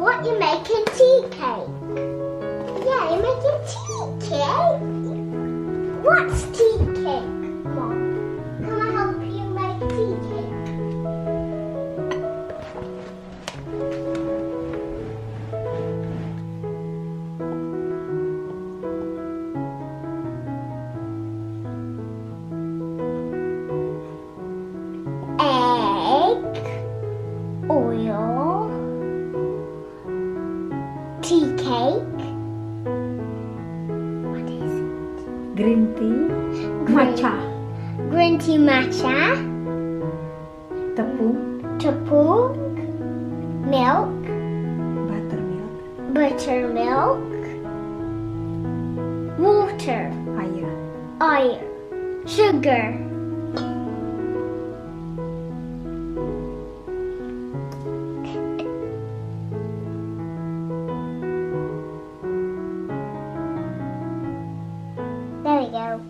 What, you're making tea cake? Yeah, you're making tea cake. What's tea cake, Mom? Can I help you make tea cake? Egg, oil, tea cake. What is it? Green tea, matcha, Green tea matcha, tepung, tepung, milk, buttermilk, buttermilk, water, air. oil, sugar. There we go.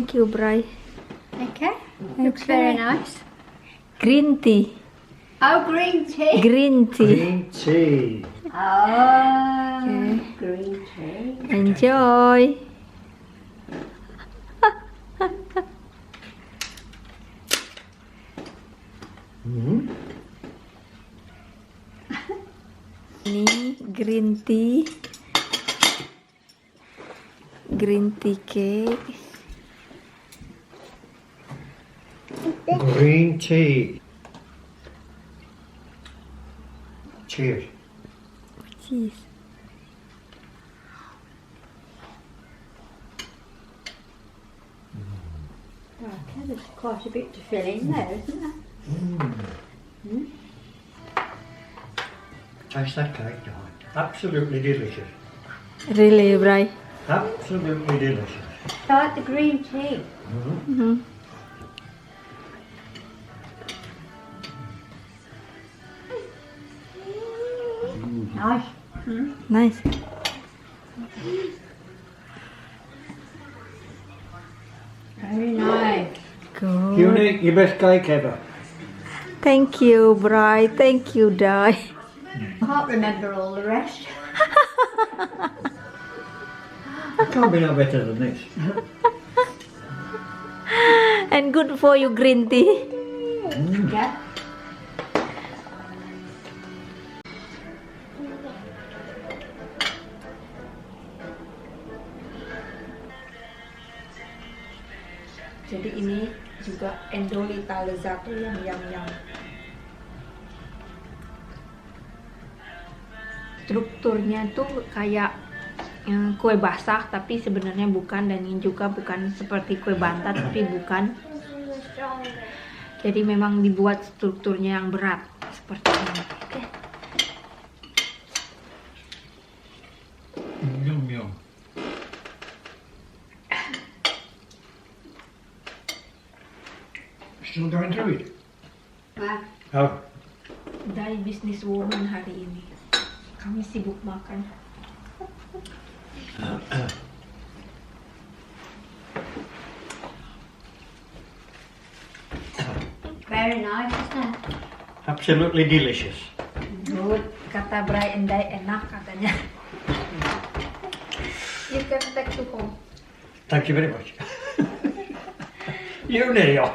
Thank you, Bray. Okay. Looks very nice. Green tea. Oh, green tea. Green tea. Green tea. Oh, Okay. green tea. Enjoy. Ini green tea. Green tea cake. Green tea. Cheers. Cheese. Okay, there's quite a bit to fill in there, isn't there? Taste that cake, darling. Absolutely delicious. Really, Bray? Absolutely delicious. I like the green tea. Nice. Nice. Very nice. Good. Unique, your best cake ever. Thank you, Bray. Thank you, Dai. Can't remember all the rest. Can't be no better than this. And good for you, green tea. Yeah. Jadi ini juga endolita lezzato yang strukturnya tuh kayak kue basah, tapi sebenarnya bukan, dan ini juga bukan seperti kue bantat, tapi bukan. Jadi memang dibuat strukturnya yang berat seperti ini. Oke. Yum yum. Still going through it? Nah, Oh. Dari businesswoman hari ini. Kami sibuk makan. very nice, isn't it? Absolutely delicious. Good. Kata Bray and Dai enak katanya. You can take to home. Thank you very much. You idiot.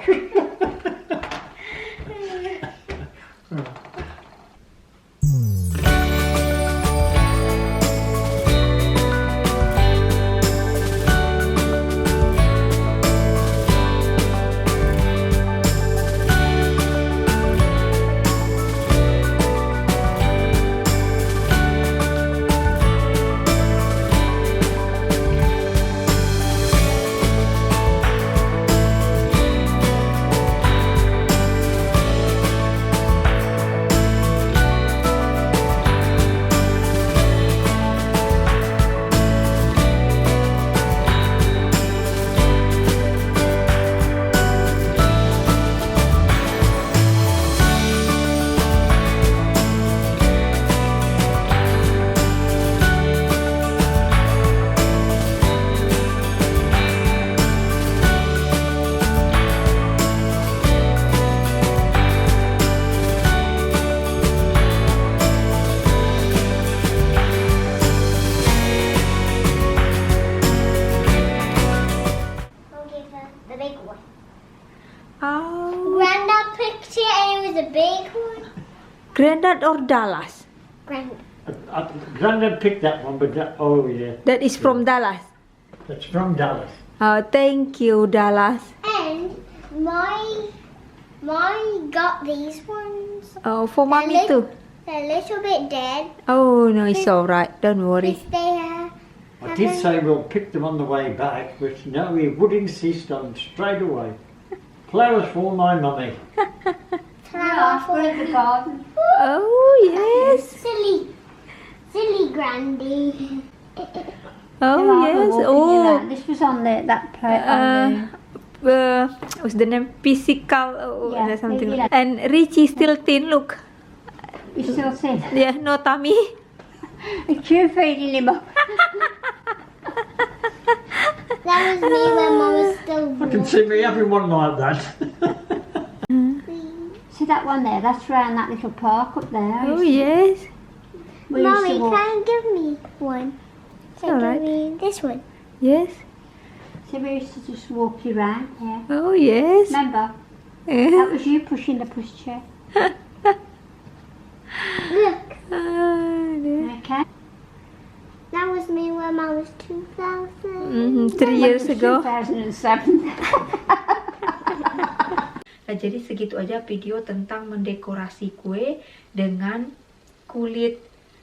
The big one. Oh, Grandad picked it and it was a big one. Grandad or Dallas? Grandad. Grandad picked that one, but that, oh yeah, That is from Dallas. that's from Dallas. Oh, thank you, Dallas. And my got these ones. Oh, for mommy too. They're a little bit dead. Oh no, it's alright. Don't worry. Because they I did say we'll pick them on the way back, but no, he would insist on straight away. Flowers for my mummy. Yeah, I've got in the garden. Oh yes. silly Grandy. Oh Yeah, yes. walking Oh. around. This was on that plate on What's the name? Physical or Yeah, something. maybe like- And Richie still thin. Look. the... You still see? Yeah, no tummy. You're feeding him up. That was me when Mum was still I can see me having one like that. See that one there? That's round that little park up there. Oh yes. We used Mommy, to walk. can you give me one? So Alright. give me this one. Yes. See, we used to just walk you round there. Oh yes. Remember? That was you pushing the pushchair. Look, Okay. that was me when I was 2000. 3 years ago. 2007. Nah, jadi segitu aja video tentang mendekorasi kue dengan kulit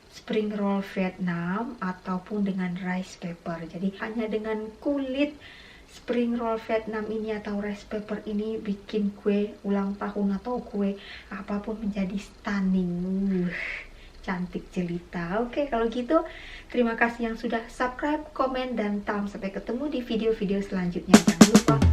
spring roll Vietnam ataupun dengan rice paper. Jadi hanya dengan kulit spring roll Vietnam ini atau rice paper ini bikin kue ulang tahun atau kue apapun menjadi stunning. Cantik jelita. Oke, kalau gitu terima kasih yang sudah subscribe, komen, dan thumbs. Sampai ketemu di video-video selanjutnya. Jangan lupa